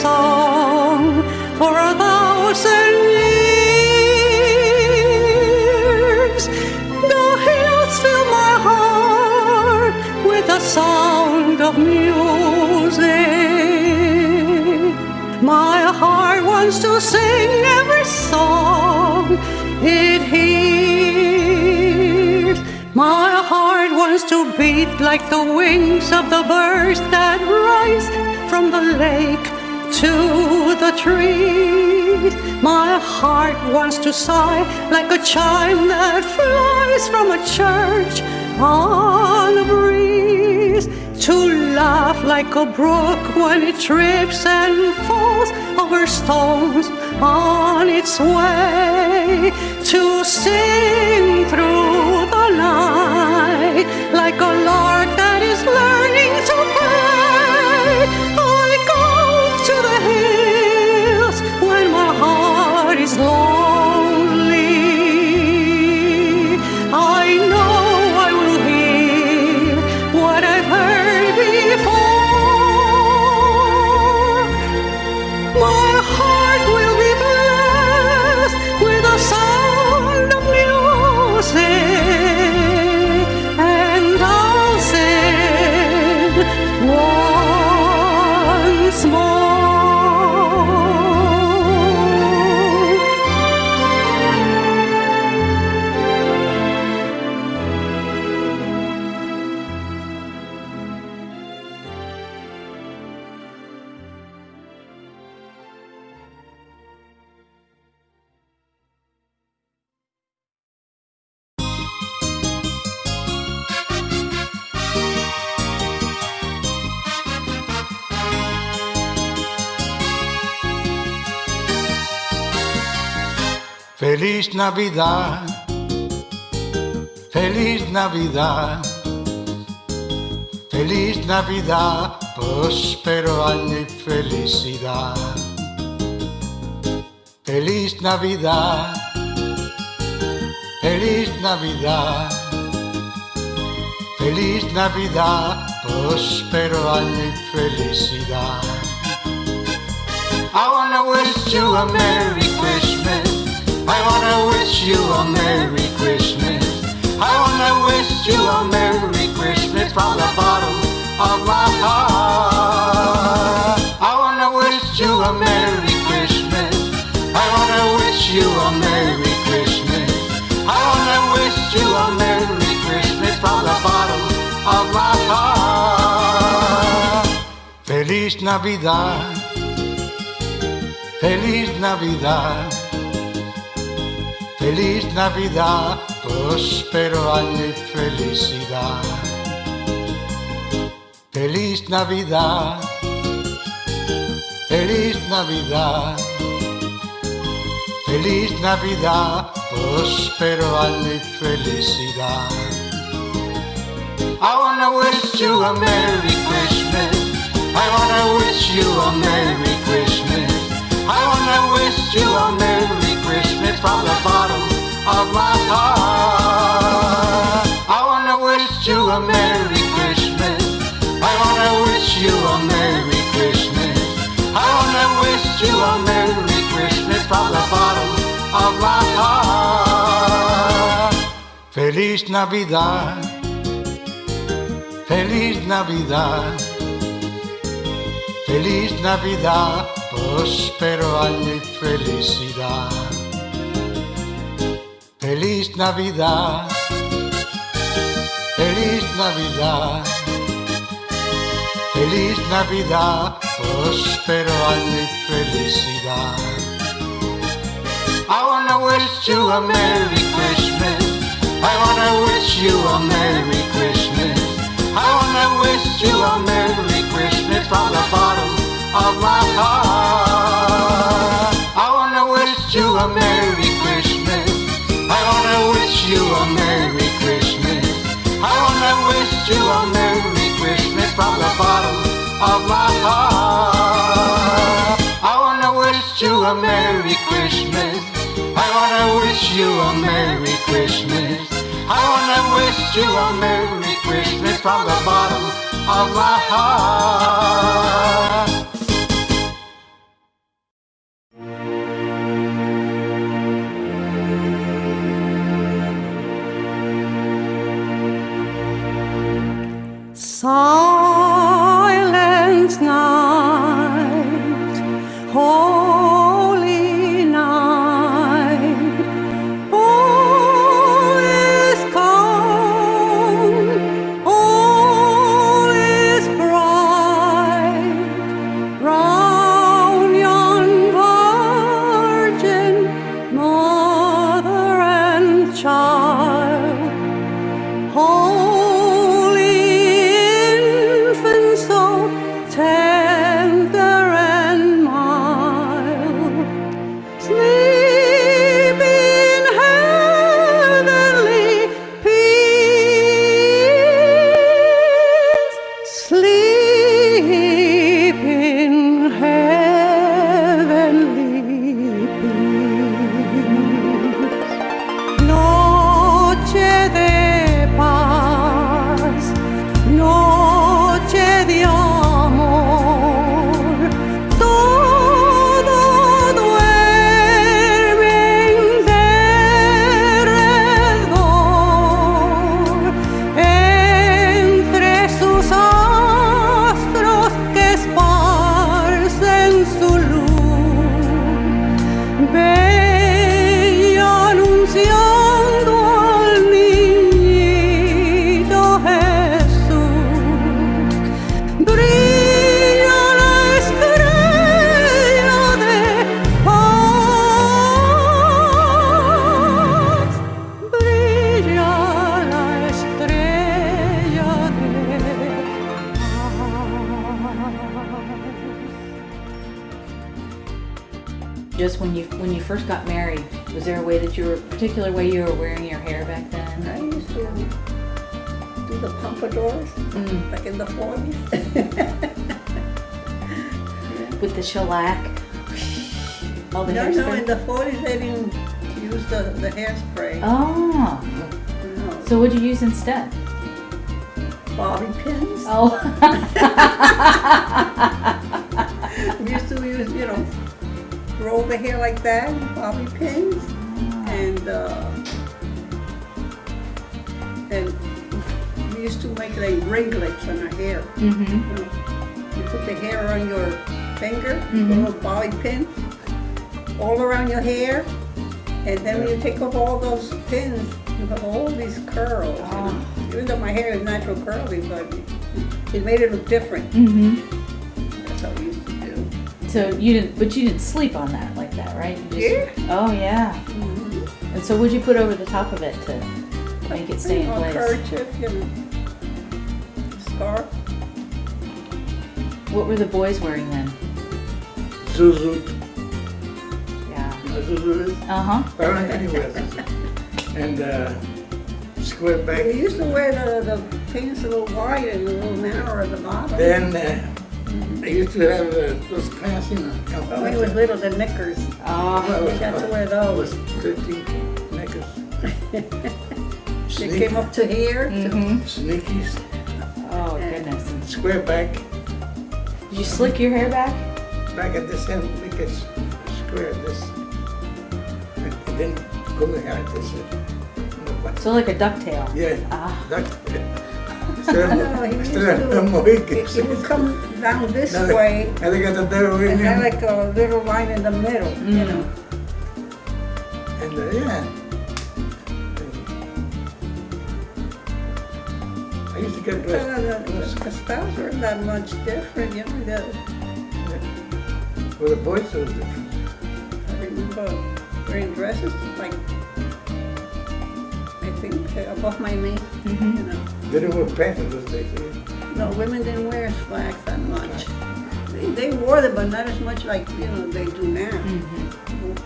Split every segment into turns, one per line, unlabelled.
song for 1,000 years. The hills fill my heart with the sound of music. My heart wants to sing every song it hears. My heart wants to beat like the wings of the birds that rise from the lake to the trees. My heart wants to sigh like a chime that flies from a church on a breeze. To laugh like a brook when it trips and falls over stones on its way. To sing through the night like a lark that is learning to play. I go to the hills when my heart is lonely. I know I will hear what I've heard before. My heart will be blessed with the sound of music, and I'll sing once more.
Feliz Navidad, Feliz Navidad, Feliz Navidad, próspero año y felicidad. Feliz Navidad, Feliz Navidad, Feliz Navidad, próspero año y felicidad. I wanna wish you a Merry Christmas. I wanna wish you a Merry Christmas. I wanna wish you a Merry Christmas from the bottom of my heart. I wanna wish you a Merry Christmas. I wanna wish you a Merry Christmas. I wanna wish you a Merry Christmas from the bottom of my heart. Feliz Navidad, Feliz Navidad, Feliz Navidad, próspero año y felicidad. Feliz Navidad, Feliz Navidad, Feliz Navidad, próspero año y felicidad. I wanna wish you a Merry Christmas. I wanna wish you a Merry Christmas. I wanna wish you a Merry Christmas from the bottom of my heart. I wanna wish you a Merry Christmas. I wanna wish you a Merry Christmas. I wanna wish you a Merry Christmas from the bottom of my heart. Feliz Navidad, Feliz Navidad, Feliz Navidad, próspero año y felicidad. Feliz Navidad, Feliz Navidad, Feliz Navidad, próspero año y felicidad. I wanna wish you a Merry Christmas. I wanna wish you a Merry Christmas. I wanna wish you a Merry Christmas from the bottom of my heart. I wanna wish you a Merry Christmas. I wanna wish you a Merry Christmas. I wanna wish you a Merry Christmas from the bottom of my heart. I wanna wish you a Merry Christmas. I wanna wish you a Merry Christmas. I wanna wish you a Merry Christmas from the bottom of my heart.
Silent night, holy night, all is calm, all is bright, round yon virgin, mother and child. Holy infant, so tender and mild, sleep in heavenly peace, sleep in heavenly peace. Noche de paz, noche de amor, todo duerme en derredor, entre sus astros que esparcen su luz, bella anunciando al niñito Jesús. Brilla la estrella de paz, brilla la estrella de paz.
Just when you first got married, was there a way that you were, particular way you were wearing your hair back
I
then?
used to do the pompadours back in the 40s.
With the shellac? All the
No,
hairspray?
in the 40s they didn't use the hairspray.
Oh,
No.
so what'd you use instead?
Bobby pins.
Oh.
We used to use, roll the hair like that, bobby pins, and we used to make like ringlets on our hair.
Mm-hmm.
You put the hair on your finger, put a little bobby pin all around your hair, and then when you take off all those pins, you have all these curls. Even though my hair is natural curly, but it made it look different.
Mm-hmm.
That's how we used to do.
So you didn't sleep on that like that, right? You just-
Yeah.
Oh yeah.
Mm-hmm.
And so what'd you put over the top of it to make it stay in
A
place?
kerchief, scarf.
What were the boys wearing then?
Zuzut.
Yeah.
Zuzut.
Uh-huh.
Parang anywhere. And square
We
back.
used to wear the pants a little wide and a little narrow at the bottom.
Then I used to have those pants,
When he was little, the knickers.
Oh.
We got to wear those.
13 knickers.
They came up to here.
Mm-hmm.
Sneakies.
Oh goodness.
And square back.
Did you slick your hair back?
Back at this end, make it square this. And then come like this.
So like a ducktail.
Yeah.
Ah.
That,
No, he used
instead of
to-
Mohicans.
It would come down this
Now
way
they got the devil in
and had
him.
like a little line in the middle, you know.
And yeah. I used to get dressed.
The styles weren't that much different,
For the boys, it was different.
I remember wearing dresses like, I think above my knee,
They didn't wear pants in those days.
No, women didn't wear slacks that much. They wore them, but not as much like, they do now.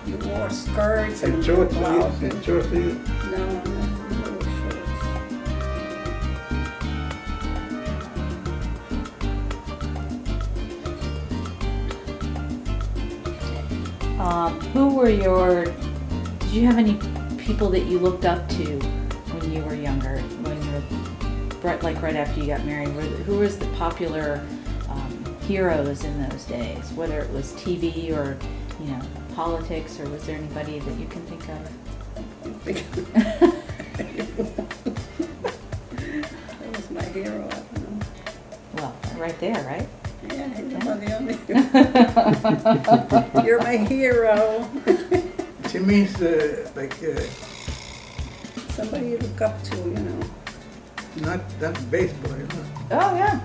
You wore skirts and
And shorts,
blouses.
and shorts,
No, shorts.
Who were did you have any people that you looked up to when you were younger, when you were, right after you got married? Who was the popular heroes in those days, whether it was TV or, politics, or was there anybody that you can think of?
That was my hero, I don't know.
right there, right?
Yeah, he's about the only. You're my hero.
She means
Somebody you look up to, you know.
not baseball, you know.
Oh, yeah.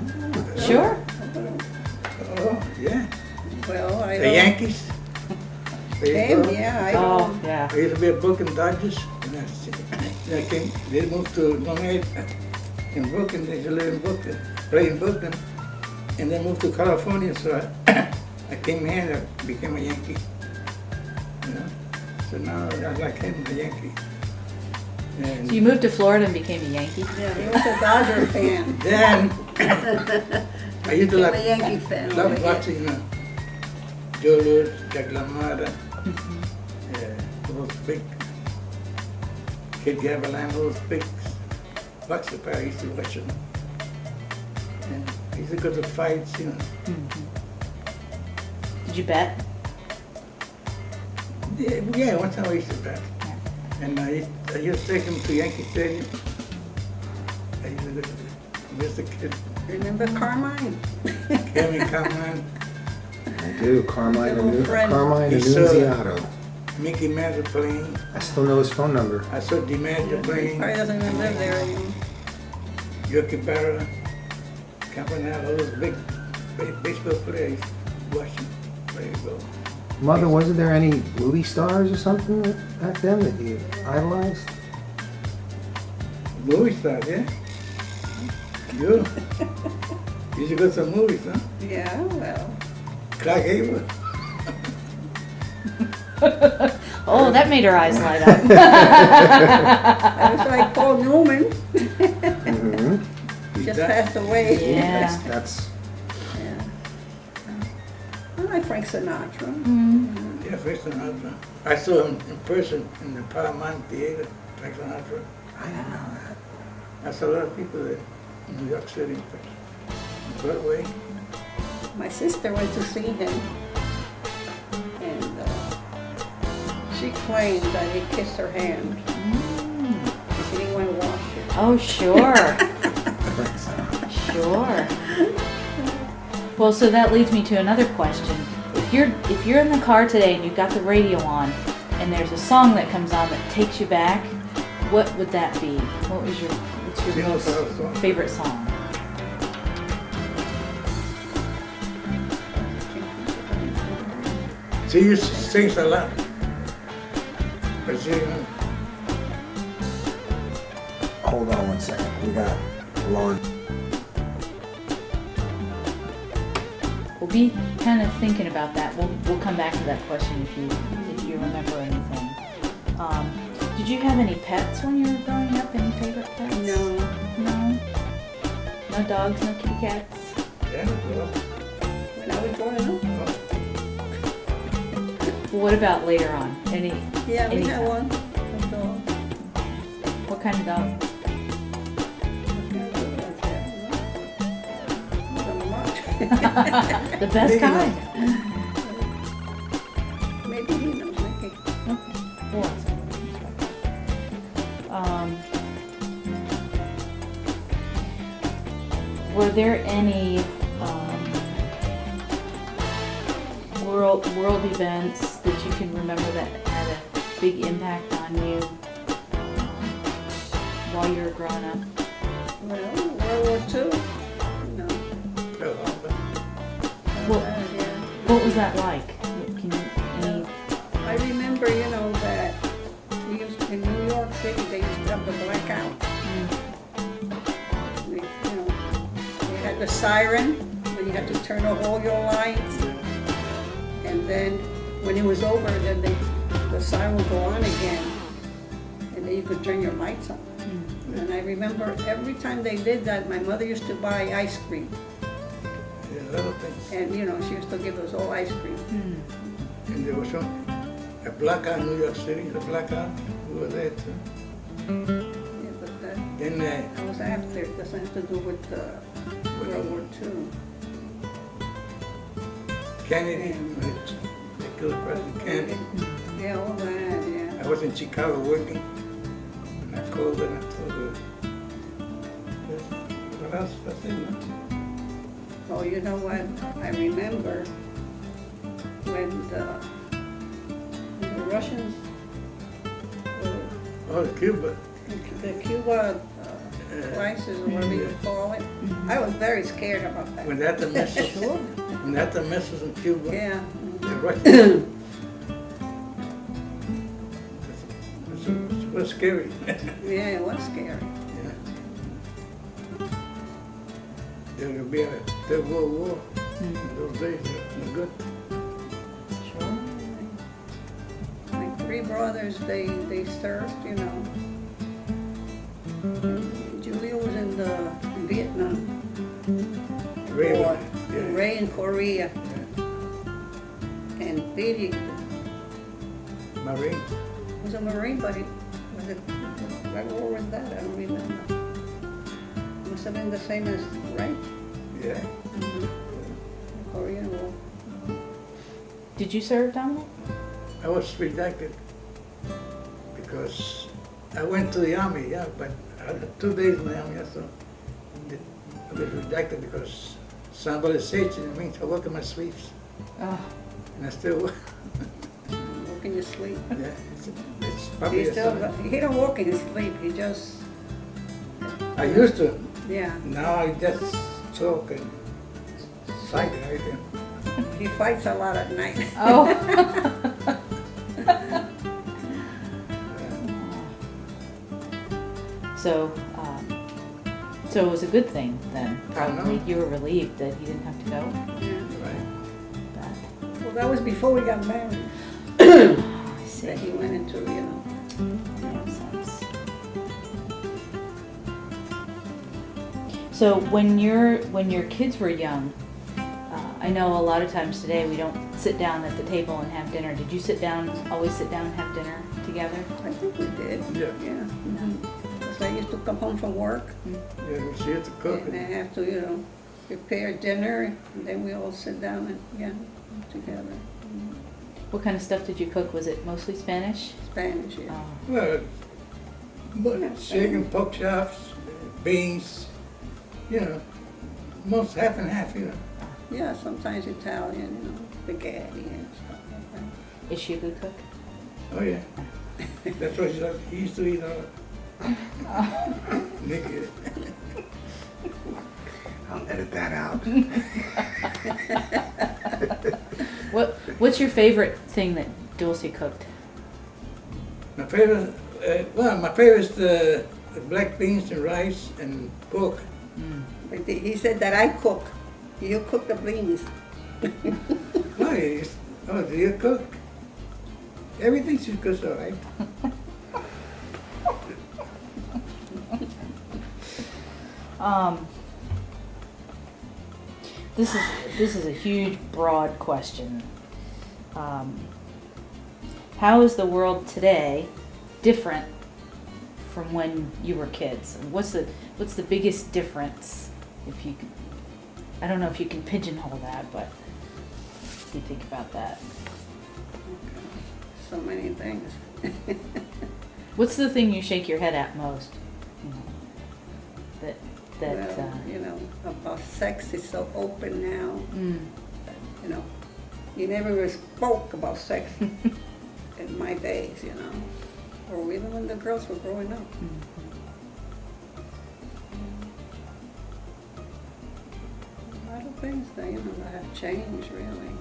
Sure.
Oh, yeah.
Well, I
The
don't.
Yankees.
Them,
Baseball.
yeah, I
Oh,
don't.
yeah.
I used to be a Brooklyn Dodgers. And they moved to Long Island in Brooklyn. They used to live in Brooklyn, play in Brooklyn. And then moved to California, so I came here and became a Yankee. You know? So now I like him, a Yankee. And
So you moved to Florida and became a Yankee?
Yeah, he was a Dodger fan.
then I used to
I'm a Yankee fan over
love
here.
watching Julius, Jack LaMotta, those big Kid Gavilan, those big boxer players. I used to watch them. And I used to go to fights, you know.
Did you bet?
Yeah, one time I used to bet. And I used to take him to Yankee Stadium. I used to go to Mr. Kid,
Remember Carmine?
Kevin Conlon,
I do. Carmine
Little friend.
Annunziato.
Mickey Mantle playing.
I still know his phone number.
I saw DiMaggio playing.
Probably doesn't even live there anymore.
Yogi Berra, Campanella, all those big baseball players. Watching play well.
Mother, wasn't there any movie stars or something back then that you idolized?
Movie stars, yeah? You? You should go to some movies, huh?
Yeah, well.
Clark Gable.
Oh, that made her eyes light up.
That was like Paul Newman.
Mm-hmm.
Just
died.
passed away.
Yeah.
That's
Yeah. I like Frank Sinatra.
Yeah, Frank Sinatra. I saw him in person in the Paramount Theater, Frank Sinatra.
I didn't know that.
I saw a lot of people there in New York City, Broadway.
My sister went to see him, and she claimed that he kissed her hand. She didn't want to wash it.
Oh, sure. Sure. Well, so that leads me to another question. If you're in the car today and you've got the radio on, and there's a song that comes on that takes you back, what would that be? What's your most favorite song?
She used to sing a lot. But she,
Hold on one second. We got Lauren.
We'll be kind of thinking about that. We'll come back to that question if you remember anything. Did you have any pets when you were growing up? Any favorite pets?
No.
No? No dogs, no kitty cats?
yeah, well,
When I was growing up.
Well, what about later on?
Yeah, we
Any
had
time.
one. A dog.
What kind of dog? The best kind.
Maybe he knows. Maybe.
Okay. Well, were there any world events that you can remember that had a big impact on you while you were growing up?
Well, World War II. No.
Pearl Harbor.
Well-
Yeah.
What was that like? Can you, any,
I remember, you know, that we used, in New York City, they used to have the blackout. We, you know, they had the siren, when you had to turn off all your lights. And then, when it was over, then the siren would go on again. And then you could turn your lights on. And I remember every time they did that, my mother used to buy ice cream.
Yeah, a lot of things.
And, you know, she used to give us all ice cream.
And there was a blackout in New York City, a blackout. We were there too.
Yeah, but that
Then
was after, it doesn't have to do with World War II.
Kennedy, they killed President Kennedy.
Yeah, all that, yeah.
I was in Chicago working, and I called her and I told her, what else? That's it, no?
Oh, you know what? I remember when the Russians,
Oh, Cuba.
the Cuba crisis, or whatever you call it, I was very scared about that.
When that the missiles, when that the missiles in Cuba,
Yeah.
the Russians. It was scary.
Yeah, it was scary.
Yeah. There would be a third World War in those days. It was good.
Sure.
My three brothers, they served, you know. Julia was in the Vietnam
Ray,
War,
yeah.
Ray in Korea, and Billy
Marine.
was a Marine, but he was what war was that? I don't remember. Must have been the same as Ray,
Yeah.
the Korean War.
Did you serve, Dominic?
I was redacted because I went to the army, yeah, but I had 2 days in the army, so I was redacted because somebody said to me, I work in my sleeves,
Oh,
and I still work.
Walk in your sleep.
Yeah, it's probably a sign.
He don't walk in his sleep. He just,
I used to.
yeah.
Now I just talk and sight and everything.
He fights a lot at night.
oh. So, so it was a good thing then.
I know.
Probably you were relieved that he didn't have to go.
Yeah.
Right.
But,
Well, that was before we got married.
I see.
That he went into, you know.
Makes sense. So when your kids were young, I know a lot of times today we don't sit down at the table and have dinner. Did you always sit down and have dinner together?
I think we did.
Yeah.
Yeah. So I used to come home from work
Yeah, we used to cook.
and I have to, you know, prepare dinner, and then we all sit down and, yeah, together.
What kind of stuff did you cook? Was it mostly Spanish?
Spanish, yeah.
Oh,
Well, but chicken, pork chops, beans, you know, most half and half, you know.
Yeah, sometimes Italian, you know, spaghetti and stuff like that.
is she a good cook?
Oh, yeah. That's what he used to eat all. Nicky.
I'll edit that out.
What's your favorite thing that Dulce cooked?
My favorite, my favorite is the black beans and rice and pork.
But he said that I cook. You cook the beans.
Oh, do you cook? Everything she cooks all right.
This is a huge, broad question. How is the world today different from when you were kids? And what's the biggest difference? If you could, I don't know if you can pigeonhole that, but if you think about that,
So many things.
what's the thing you shake your head at most? You know, that
Well, you know, about sex is so open now. You know, you never really spoke about sex in my days, you know, or even when the girls were growing up. A lot of things that, you know, that have changed, really.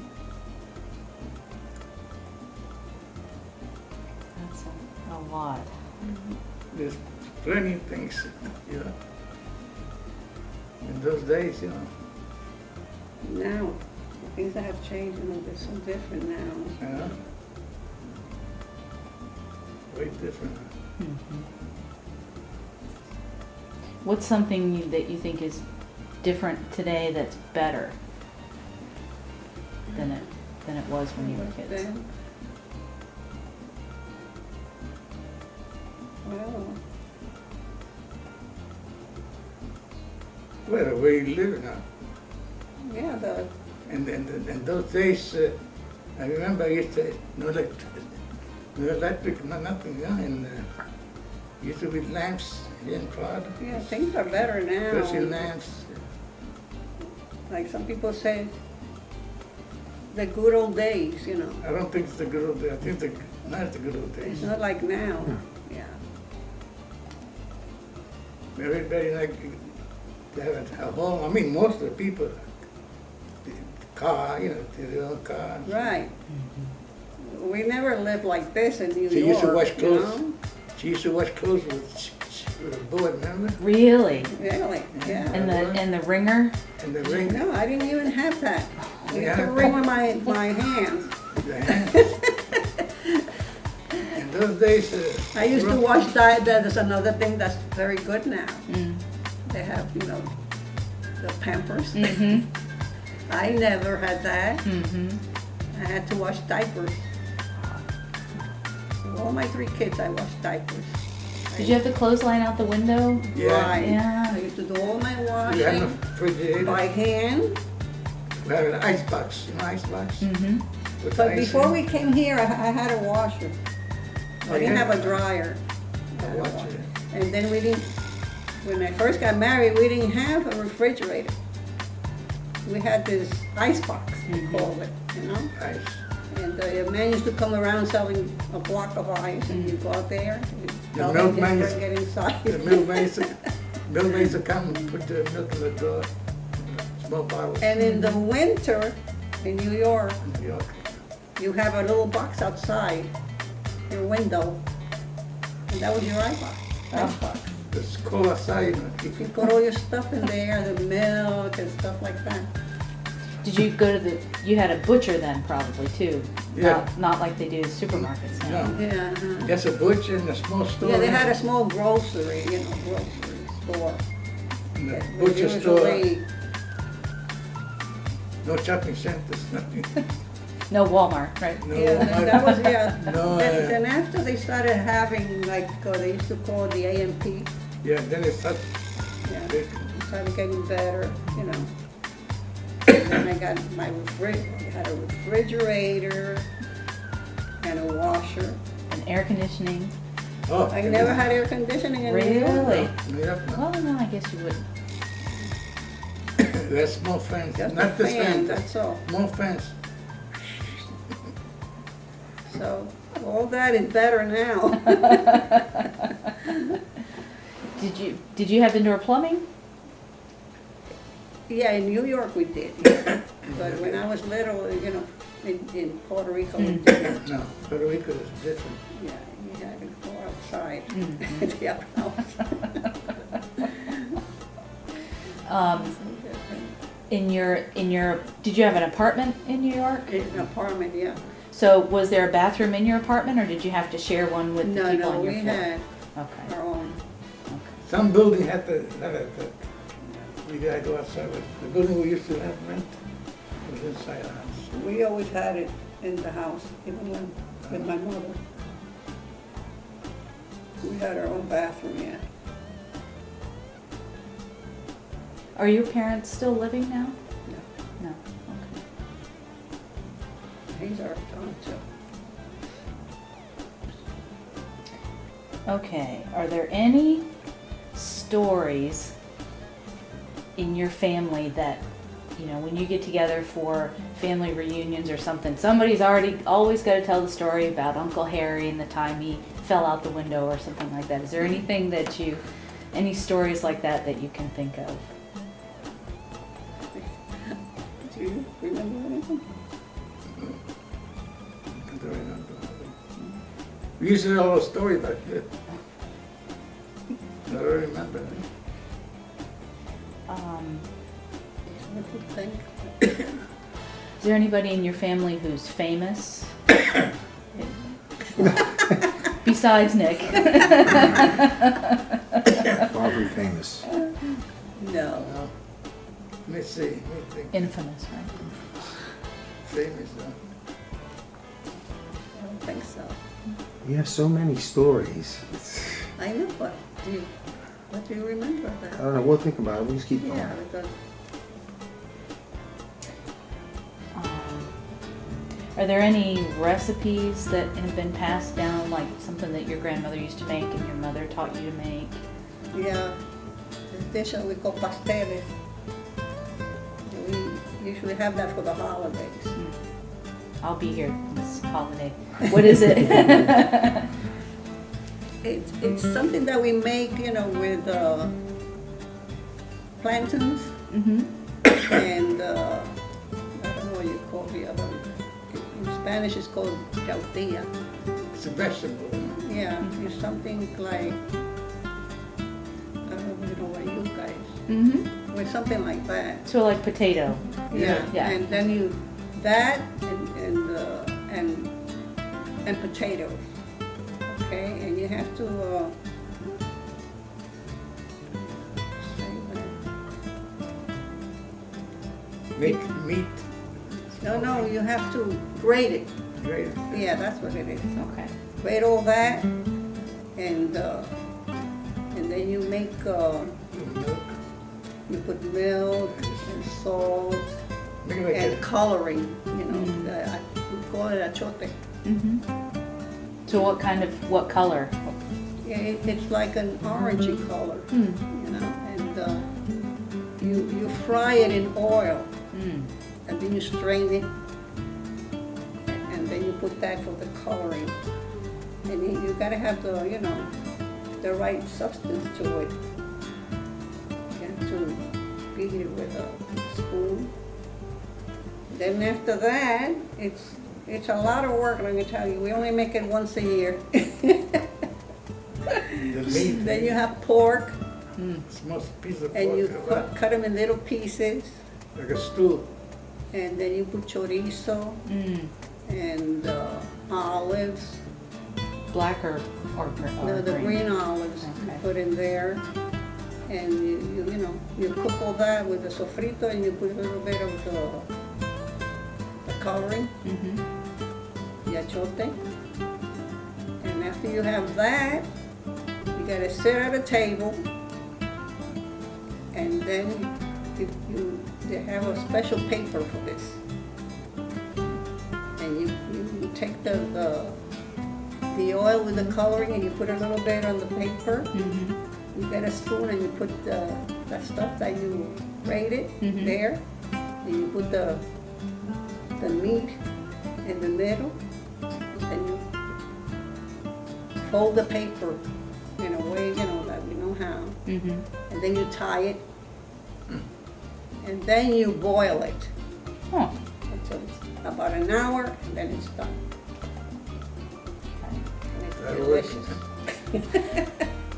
That's a lot.
There's plenty of things, you know. In those days, you know.
Now, the things that have changed, you know, they're so different now.
You know? Way different.
What's something that you think is different today that's better than it was when you were kids?
Then, well,
Well, the way you live now.
yeah,
And those days, I remember I used to, no electric, no nothing, you know, and used to be lamps here in Prague.
yeah, things are better now.
Especially lamps.
like some people say, the good old days, you know.
I don't think it's the good old days. I think not the good old days.
It's not like now, yeah.
Everybody like they have a home. I mean, most of the people, the car, you know, their own car.
Right. We never lived like this in New
She
York,
used to wash
you
clothes.
know?
She used to wash clothes with a board, remember?
Really?
Really, yeah.
And the ringer?
And the ring,
No, I didn't even have that. I used
Yeah.
to ring with my hands.
the hands. In those days,
I used to wash that's another thing that's very good now. They have, you know, the Pampers.
Mm-hmm.
I never had that.
Mm-hmm.
I had to wash diapers. All my 3 kids, I washed diapers.
Did you have the clothesline out the window?
Yeah.
Right.
Yeah.
I used to do all my
we had a
washing
refrigerator.
by hand.
We had an ice box, you know, ice box.
Mm-hmm.
With
But
ice
before
in
we came here, I had a washer.
Oh,
I didn't
yeah?
have a dryer.
the washer.
And then we didn't, when I first got married, we didn't have a refrigerator. We had this ice box, we called it, you know?
Ice.
And the man used to come around selling a block of ice, and you go out there, you tell him
milkman
just
is-
bring it inside.
The milkman used to come and put the milk in the door, small bottles.
And in the winter, in New York,
in New York.
you have a little box outside your window, and that was your ice box.
It's cold outside, you know.
You put all your stuff in there, the milk and stuff like that.
Did you go to you had a butcher then probably too?
Yeah.
Not like they do in supermarkets now.
No,
Yeah, uh-huh.
just a butcher and a small store.
Yeah, they had a small grocery, you know, grocery store.
And the
that
butcher
was
store,
usually-
no shopping centers, nothing.
No Walmart, right?
No,
Yeah, that was, yeah.
No,
Then after they started having, like, they used to call it the AMP,
yeah, then it started,
yeah,
they-
started getting better, you know. And then I got my had a refrigerator and a washer.
And air conditioning.
oh.
I never had air conditioning in New York.
Really?
Yeah,
Well, no, I guess you wouldn't.
that's small fans,
Just a
not this
fan,
fan,
that's all.
small fans.
So, all that is better now.
Did you have indoor plumbing?
Yeah, in New York we did, yeah. But when I was little, you know, in Puerto Rico, we didn't.
No, Puerto Rico is different.
Yeah, you had to go outside,
Mm-hmm.
the outhouse.
Did you have an apartment in New York?
In an apartment, yeah.
So was there a bathroom in your apartment, or did you have to share one with the
No,
people
no,
on your
we
floor?
had
Okay.
our own.
Some building had the, we gotta go outside, but the building we used to have rent was inside our house.
We always had it in the house, even when, with my mother. We had our own bathroom, yeah.
Are your parents still living now?
No,
No. Okay.
he's already gone too.
Okay, are there any stories in your family that, you know, when you get together for family reunions or something, somebody's always got to tell the story about Uncle Harry and the time he fell out the window or something like that. Is there anything that any stories like that you can think of?
Do you remember anything?
I don't remember. We used to know all the stories back then. I don't remember.
What do you think?
Is there anybody in your family who's famous? Besides Nick.
Probably famous.
No.
No. Let me see, let me think.
Infamous, right?
Famous, though.
I don't think so.
You have so many stories.
I know, but what do you remember
I
about?
don't know, we'll think about it, we'll just keep going.
Yeah, because
Are there any recipes that have been passed down, like something that your grandmother used to make and your mother taught you to make?
yeah, this dish that we call pasteles. We usually have that for the holidays.
I'll be here this holiday. What is it?
It's something that we make, you know, with plantains
Mm-hmm.
and I don't know what you call the other. In Spanish, it's called chautilla.
It's a vegetable.
Yeah, it's something like I don't know what you guys,
Mm-hmm.
with something like that.
So like potato.
Yeah,
Yeah.
and then you that and potatoes. Okay, and you have to say that.
Make meat.
No, you have to grate it.
Great.
Yeah, that's what it is.
Okay.
Grate all that, and then you make
Milk.
you put milk and salt
Make it like
and
a,
coloring. You know, we call it achote.
Mm-hmm. So what color?
Yeah, it's like an orangey color.
Mm.
You know, and you fry it in oil,
Mm.
and then you strain it, and then you put that for the coloring. And you gotta have the, you know, the right substance to it. You have to beat it with a spoon. Then after that, it's a lot of work, let me tell you. We only make it once a year.
the meat.
Then you have pork,
Small piece of
and you
pork.
cut them in little pieces.
Like a stool.
And then you put chorizo
Mm.
and olives,
Black or
the green olives you
Okay.
put in there. And you know, you cook all that with the sofrito, and you put a little bit of the coloring,
Mm-hmm.
the achote. And after you have that, you gotta sit at a table, and then they have a special paper for this. And you take the oil with the coloring, and you put a little bit on the paper.
Mm-hmm.
You get a spoon, and you put that stuff that you grated
Mhm.
there. And you put the meat in the middle, and you fold the paper in a way, you know, that we know how.
Mm-hmm.
And then you tie it, and then you boil it.
Oh.
So it's about an hour, and then it's done. And it's
That'll work.
delicious.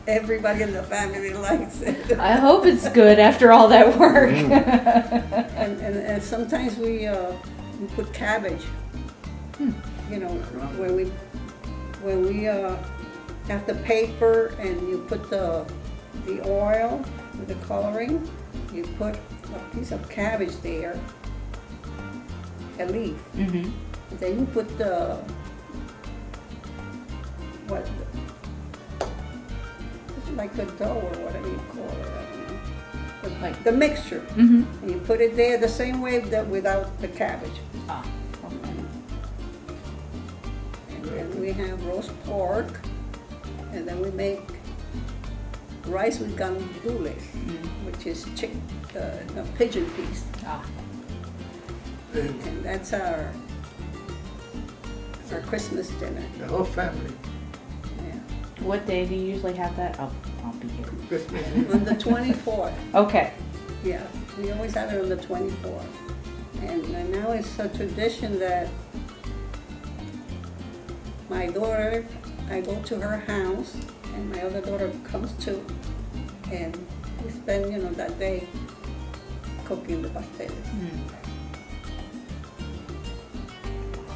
Everybody in the family likes it.
I hope it's good after all that work.
And sometimes we put cabbage. You know, when we have the paper and you put the oil with the coloring, you put a piece of cabbage there, a leaf.
Mm-hmm.
Then you put the it's like a dough or whatever you call it. I don't know.
Like-
The mixture.
Mm-hmm.
And you put it there the same way that without the cabbage.
Ah, okay.
And then we have roast pork, and then we make rice with gandules, which is pigeon peas.
Ah.
And
And that's our Christmas dinner.
the whole family.
Yeah.
What day do you usually have that? I'll be here.
Christmas.
On the 24th.
Okay.
Yeah, we always have it on the 24th. And now it's a tradition that my daughter, I go to her house, and my other daughter comes too. And we spend, you know, that day cooking the pastel.
Mm.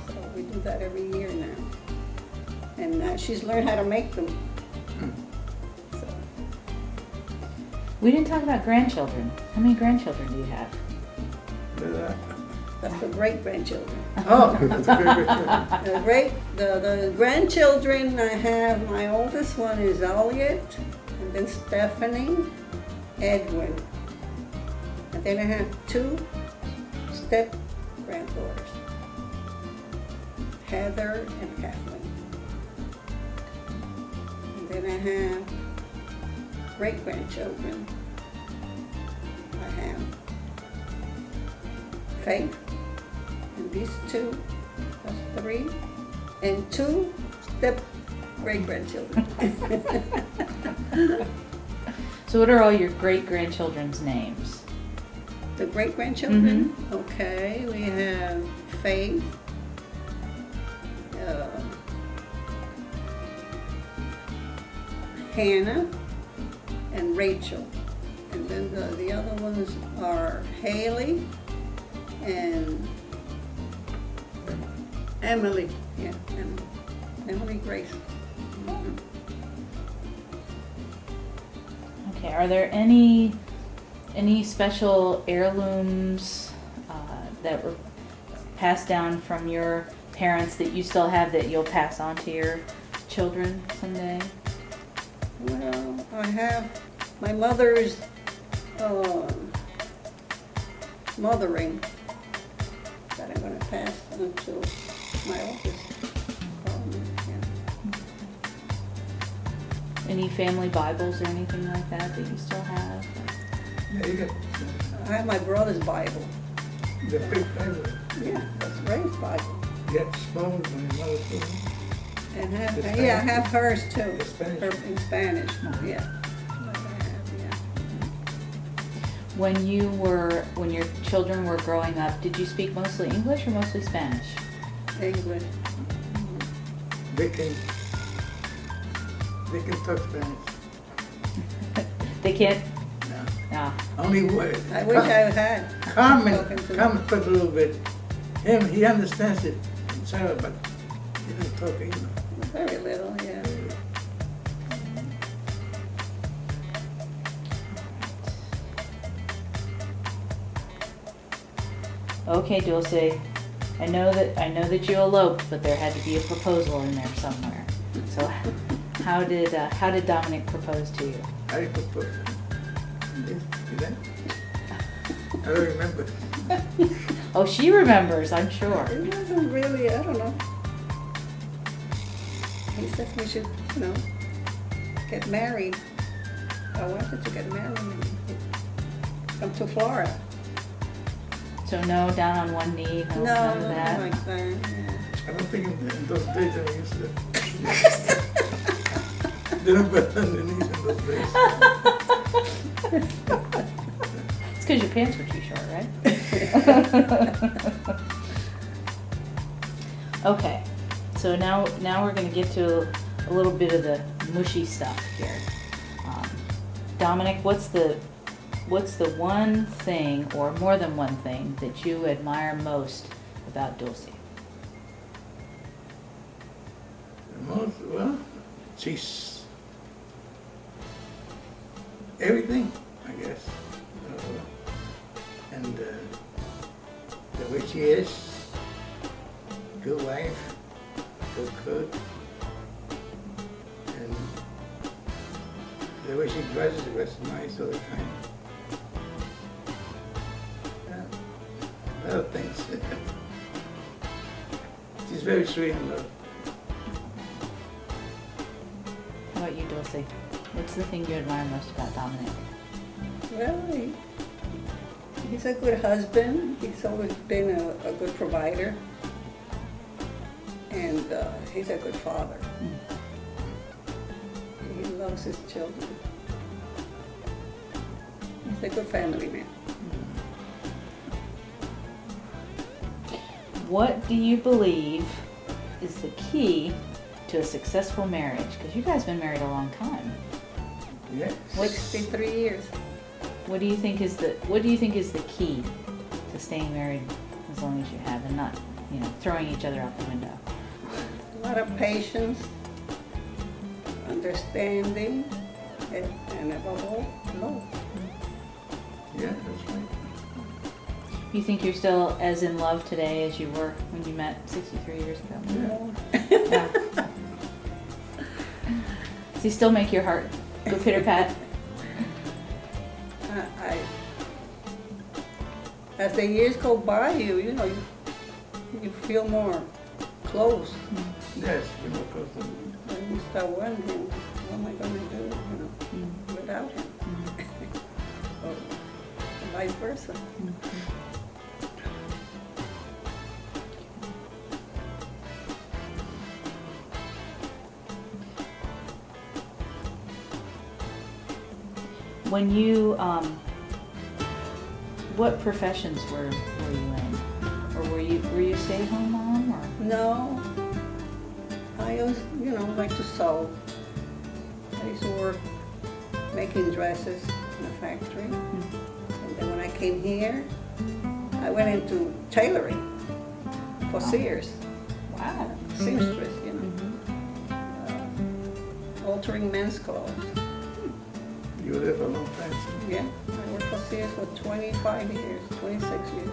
So we do that every year now. And she's learned how to make them. So,
We didn't talk about grandchildren. How many grandchildren do you have?
that's the great-grandchildren.
Oh, that's a very good.
The grandchildren I have, my oldest one is Elliot, and then Stephanie, Edwin. And then I have two step-granddaughters, Heather and Kathleen. And then I have great-grandchildren. I have Faith. And these two, that's 3. And 2 step great-grandchildren.
So what are all your great-grandchildren's names?
The great-grandchildren? Okay, we have Faith, Hannah, and Rachel. And then the other ones are Haley and Emily. Yeah, Emily Grace.
Okay, are there any special heirlooms that were passed down from your parents that you still have that you'll pass on to your children someday?
Well, I have my mother's mother ring that I'm going to pass on to my oldest. Yeah.
Any family Bibles or anything like that that you still have?
Yeah, you got
I have my brother's Bible.
the big Bible.
Yeah, that's Ray's Bible.
You got small ones when your mother too.
And
The
I
Spanish.
have hers too.
The Spanish.
Her in Spanish.
Uh-huh.
Yeah. That I have, yeah.
When your children were growing up, did you speak mostly English or mostly Spanish?
English.
They can talk Spanish.
They can't?
No.
Ah,
Only word.
I wish I had.
Carmen
spoken to
talks a little bit. He understands it, Sarah, but he doesn't talk either.
Very little, yeah.
okay, Dulce. I know that you eloped, but there had to be a proposal in there somewhere. So, how did Dominic propose to you?
I propose. You know? I don't remember.
Oh, she remembers, I'm sure.
It wasn't really, I don't know. He said we should, get married. I wanted to get married and come to Florida.
So no, down on one knee, no,
No,
none of
nothing
that.
like that, yeah.
I don't think in those days I used to. They don't put underneath in those days.
It's because your pants were too short, right? Okay, so now we're gonna get to a little bit of the mushy stuff here. Dominic, what's the one thing, or more than one thing, that you admire most about Dulce?
Well, she's everything, I guess. And the way she is, good wife, good cook, and the way she dresses nice all the time. Other things. She's very sweet and love.
How about you, Dulce? What's the thing you admire most about Dominic?
Well, he's a good husband. He's always been a good provider. And he's a good father. He loves his children. He's a good family man.
What do you believe is the key to a successful marriage? Because you guys have been married a long time.
Yeah.
63 years.
What do you think is the key to staying married as long as you have, and not, throwing each other out the window?
A lot of patience, understanding, and above all, love.
Yeah, that's right.
You think you're still as in love today as you were when you met 63 years ago? Yeah. Does he still make your heart go pitter pat?
As the years go by, you feel more close.
Yes, we know close to
And you start wondering, what am I going to do, without him? Or vice versa.
When you, what professions were you in? Or were you a stay-at-home mom, or?
No. I always, like to sew. I used to work making dresses in a factory. And then when I came here, I went into tailoring for Sears.
Wow.
Seamstress, altering men's clothes.
You were there for a long time.
Yeah, I worked for Sears for 25 years, 26 years.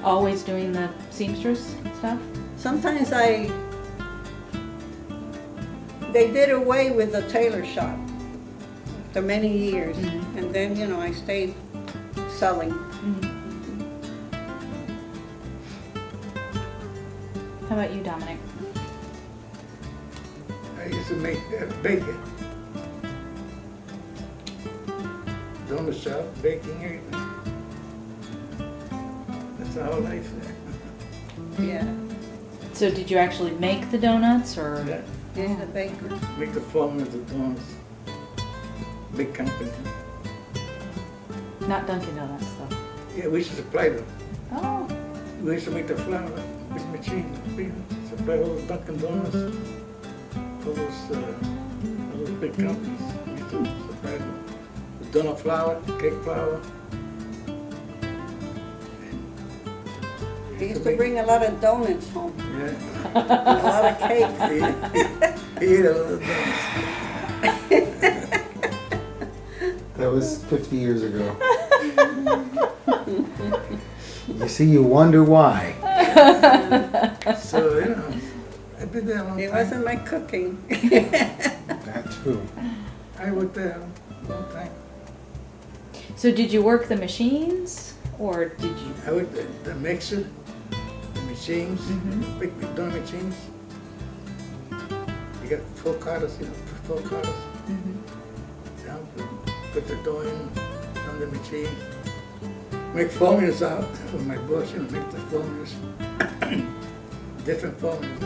Always doing the seamstress stuff?
Sometimes they did away with the tailor shop for many years. And then, I stayed selling.
How about you, Dominic?
I used to make bacon. Donut shop, baking, everything. That's the whole life there.
Yeah,
So did you actually make the donuts, or?
Yeah,
yeah, the baker.
make the form of the donuts. Big company.
Not Dunkin' Donuts, though.
Yeah, we used to supply them.
Oh,
We used to make the flour with machine. We supply all the Dunkin' Donuts for those big companies. We used to supply them with donut flour, cake flour.
He used to bring a lot of donuts home,
Yeah.
and a lot of cakes.
He ate a lot of donuts.
That was 50 years ago. You see, you wonder why.
So, I did that a long
It
time.
wasn't my cooking.
That too.
I worked there a long time.
so did you work the machines, or did you?
I worked the mixer, the machines, big donut machines. You got 4 cutters, 4 cutters. Down, put the dough in on the machine. Make formulas out with my brush, make the formulas. Different formulas.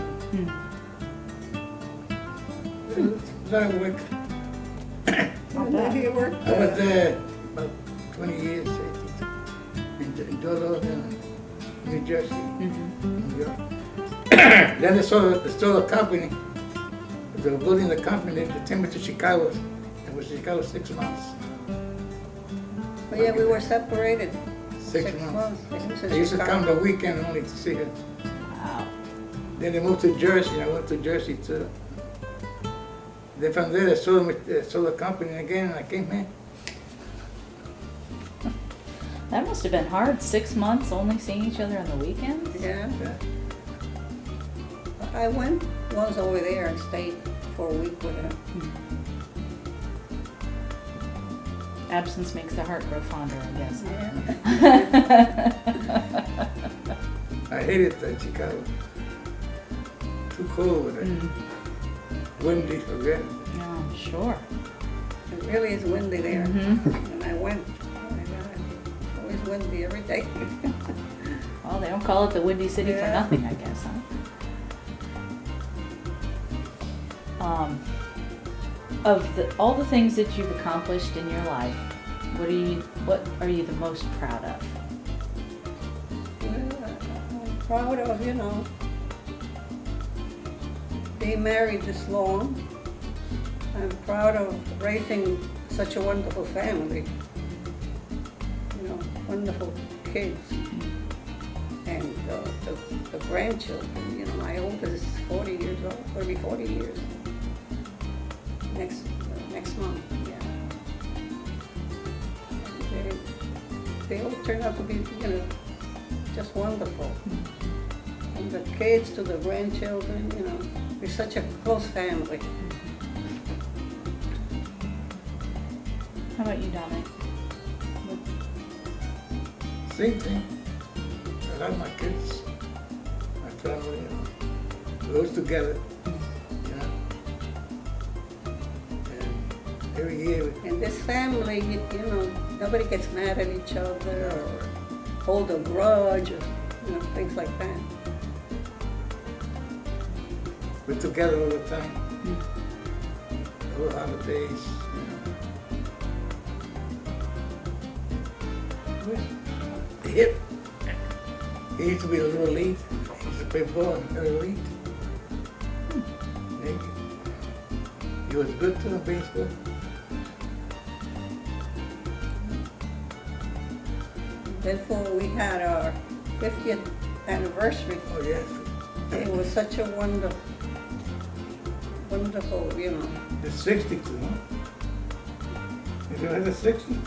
It was a lot of work.
He worked,
I was there about 20 years, I think, in Dolo, New Jersey, New York. Then they sold the company. They were building the company, they took me to Chicago. I was in Chicago 6 months.
but yeah, we were separated.
6 months.
He was in
I used to come
Chicago.
the weekend only to see her.
Wow.
Then they moved to Jersey, I went to Jersey too. Then from there, they sold the company again, and I came here.
That must have been hard. 6 months only seeing each other on the weekends.
Yeah,
Yeah.
I went once over there and stayed for a week with him.
Absence makes the heart grow fonder, I guess.
Yeah.
I hated Chicago. Too cold with it. Windy, forget it.
Oh, sure.
It really is windy there. And I went. Oh my God, always windy every day.
Well, they don't call it the Windy City for
Yeah.
nothing, I guess, huh? Of all the things that you've accomplished in your life, what are you the most proud of?
I'm proud of, being married this long. I'm proud of raising such a wonderful family. Wonderful kids. And the grandchildren, my oldest is 40 years old, going to be 40 years. Next month, yeah. They all turn out to be, just wonderful. From the kids to the grandchildren, we're such a close family.
How about you, Dominic?
Same thing. I love my kids, my family, we always together, And every year,
In this family, nobody gets mad at each other or hold a grudge or, things like that.
we're together all the time. All the holidays, hip. He used to be a little elite. He used to play ball in the elite. He was good too in baseball.
Therefore, we had our 50th anniversary.
Oh, yes.
It was such a wonderful, you know.
It's 62, huh? Is it a 60?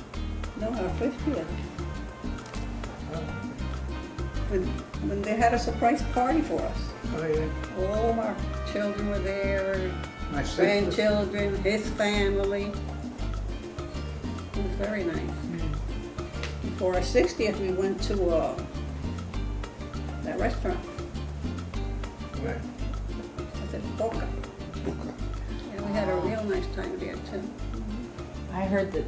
No, our 50th.
Oh,
When they had a surprise party for us.
oh yeah.
All of our children were there,
My sister.
grandchildren, his family. It was very nice. For our 60th, we went to that restaurant.
Right.
I said, Boca. And we had a real nice time there too.
I heard that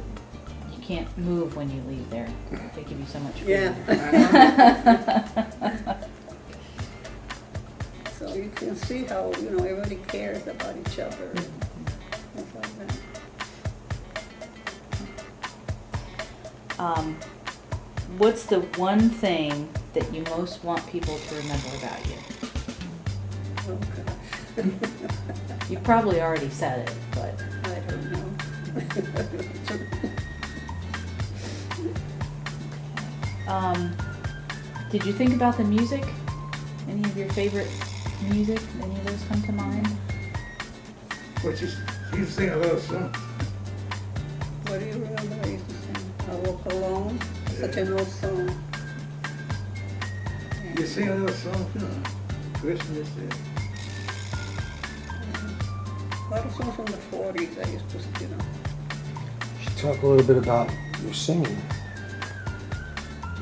you can't move when you leave there. They give you so much food.
Yeah.
I know.
So you can see how, you know, everybody cares about each other and stuff like that.
What's the one thing that you most want people to remember about you?
Oh, gosh.
You probably already said it, but
I don't know.
did you think about the music? Any of your favorite music? Any of those come to mind?
But she used to sing a little song.
What do you remember I used to sing? I Walk Alone, such an old song.
You sing a little song, you know, Christmas.
A lot of songs from the 40s I used to, you know.
You should talk a little bit about your singing.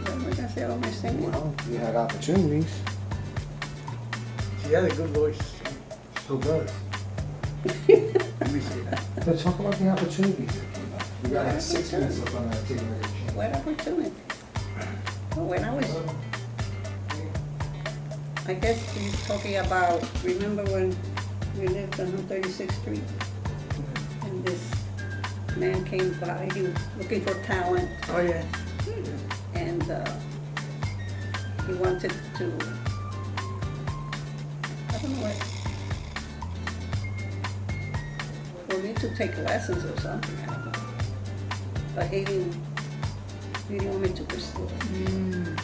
What am I gonna say about my singing?
Well, you had opportunities.
She had a good voice.
Still does.
Let me see that.
So talk about the opportunities that came up. You got like 6 minutes up on that TV.
What opportunity? Oh, when I was, I guess he's talking about, remember when we lived on 36th Street? And this man came by, he was looking for talent,
Oh, yeah.
and he wanted to, I don't know what, for me to take lessons or something, I don't know. But he didn't want me to pursue it.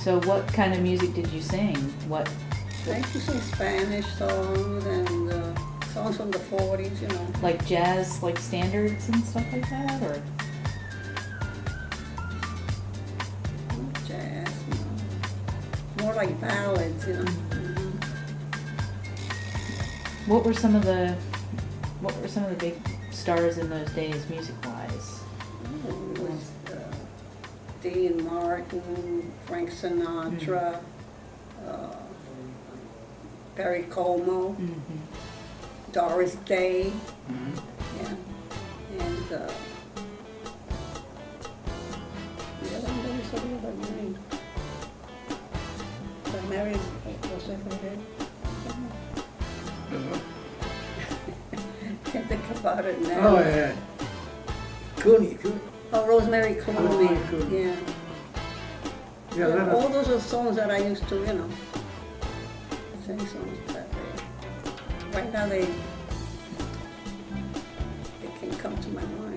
So what kind of music did you sing? What?
I used to sing Spanish songs and songs from the 40s, you know.
Like jazz, like standards and stuff like that, or?
Not jazz, you know. More like ballads, you know. Mhm.
What were some of the big stars in those days, music-wise?
It was Dean Martin, Frank Sinatra, Perry Como, Doris Day, yeah, and the other one that is the other name. The Mary, what's her name? Can't think about it now.
Oh, yeah. Cooney.
Oh, Rosemary Clooney,
Rosemary Clooney.
yeah.
Yeah,
Yeah,
let
all
us.
those are songs that I used to, you know, sing songs that way. Right now they can't come to my mind.